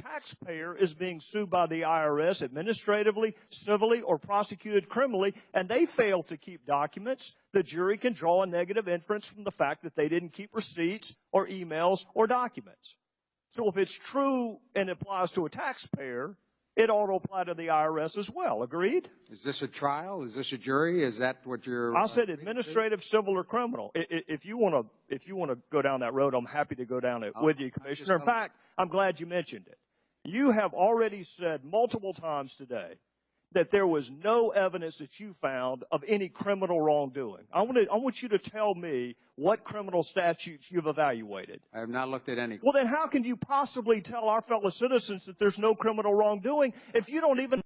taxpayer is being sued by the IRS administratively, civilly, or prosecuted criminally, and they fail to keep documents, the jury can draw a negative inference from the fact that they didn't keep receipts or emails or documents. So if it's true and applies to a taxpayer, it ought to apply to the IRS as well. Agreed? Is this a trial? Is this a jury? Is that what you're? I said administrative, civil, or criminal. If you want to go down that road, I'm happy to go down it with you, Commissioner. In fact, I'm glad you mentioned it. You have already said multiple times today that there was no evidence that you found of any criminal wrongdoing. I want you to tell me what criminal statutes you've evaluated. I have not looked at any. Well, then how can you possibly tell our fellow citizens that there's no criminal wrongdoing if you don't even know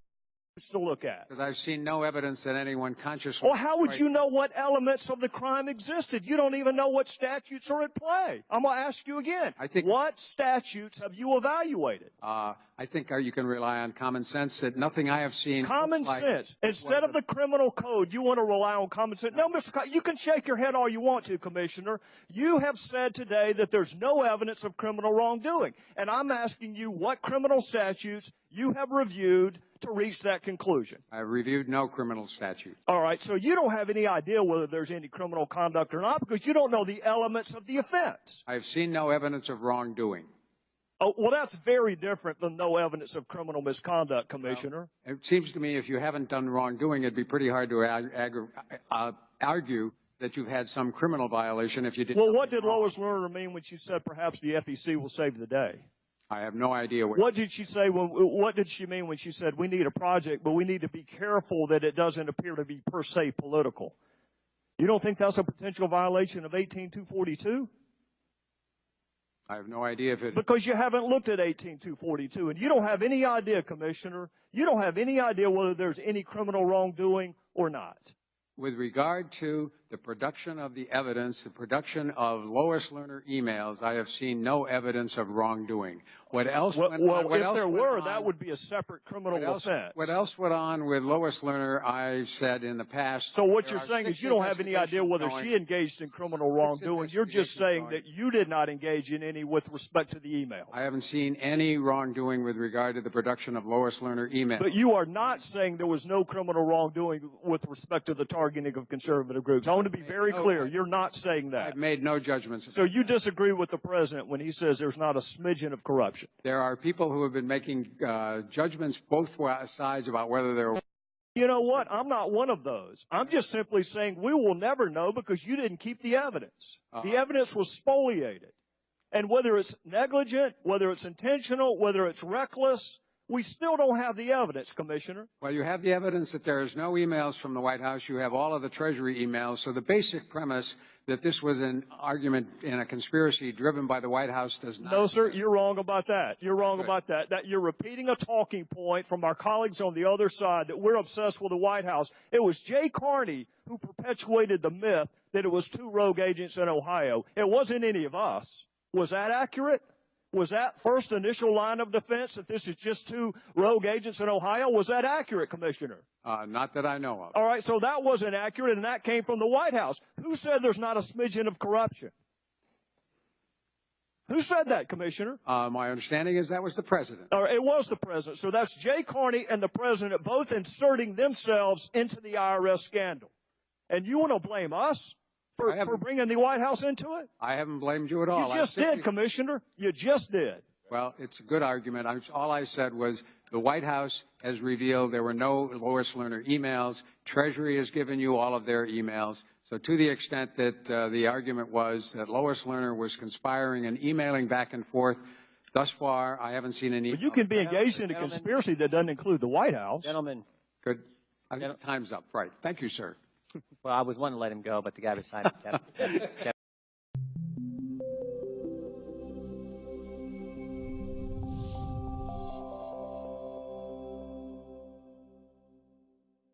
to look at? Because I've seen no evidence that anyone consciously. Well, how would you know what elements of the crime existed? You don't even know what statutes are at play. I'm going to ask you again. What statutes have you evaluated? I think you can rely on common sense that nothing I have seen. Common sense. Instead of the criminal code, you want to rely on common sense. No, you can shake your head all you want to, Commissioner. You have said today that there's no evidence of criminal wrongdoing. And I'm asking you what criminal statutes you have reviewed to reach that conclusion. I've reviewed no criminal statute. All right, so you don't have any idea whether there's any criminal conduct or not because you don't know the elements of the offense. I've seen no evidence of wrongdoing. Oh, well, that's very different than no evidence of criminal misconduct, Commissioner. Well, it seems to me if you haven't done wrongdoing, it'd be pretty hard to argue that you've had some criminal violation if you didn't. Well, what did Lois Lerner mean when she said perhaps the FEC will save the day? I have no idea. What did she say? What did she mean when she said we need a project, but we need to be careful that it doesn't appear to be per se political? You don't think that's a potential violation of 18242? I have no idea if it... Because you haven't looked at 18242, and you don't have any idea, Commissioner. You don't have any idea whether there's any criminal wrongdoing or not. With regard to the production of the evidence, the production of Lois Lerner emails, I have seen no evidence of wrongdoing. What else? If there were, that would be a separate criminal offense. What else went on with Lois Lerner? I've said in the past. So what you're saying is you don't have any idea whether she engaged in criminal wrongdoing. You're just saying that you did not engage in any with respect to the email. I haven't seen any wrongdoing with regard to the production of Lois Lerner emails. But you are not saying there was no criminal wrongdoing with respect to the targeting of conservative groups. I want to be very clear. You're not saying that. I've made no judgments. So you disagree with the president when he says there's not a smidgen of corruption? There are people who have been making judgments both sides about whether they're... You know what? I'm not one of those. I'm just simply saying we will never know because you didn't keep the evidence. The evidence was spoliated. And whether it's negligent, whether it's intentional, whether it's reckless, we still don't have the evidence, Commissioner. Well, you have the evidence that there is no emails from the White House. You have all of the Treasury emails. So the basic premise that this was an argument in a conspiracy driven by the White House does not. No, sir, you're wrong about that. You're wrong about that. That you're repeating a talking point from our colleagues on the other side that we're obsessed with the White House. It was Jay Carney who perpetuated the myth that it was 2 rogue agents in Ohio. It wasn't any of us. Was that accurate? Was that first initial line of defense that this is just 2 rogue agents in Ohio? Was that accurate, Commissioner? Not that I know of. All right, so that wasn't accurate, and that came from the White House. Who said there's not a smidgen of corruption? Who said that, Commissioner? My understanding is that was the president. It was the president. So that's Jay Carney and the president both inserting themselves into the IRS scandal. And you want to blame us for bringing the White House into it? I haven't blamed you at all. You just did, Commissioner. You just did. Well, it's a good argument. All I said was the White House has revealed there were no Lois Lerner emails. Treasury has given you all of their emails. So to the extent that the argument was that Lois Lerner was conspiring and emailing back and forth, thus far I haven't seen any. But you can be engaged in a conspiracy that doesn't include the White House. Gentlemen. Good. Time's up. Right. Thank you, sir. Well, I was wanting to let him go, but the guy beside him kept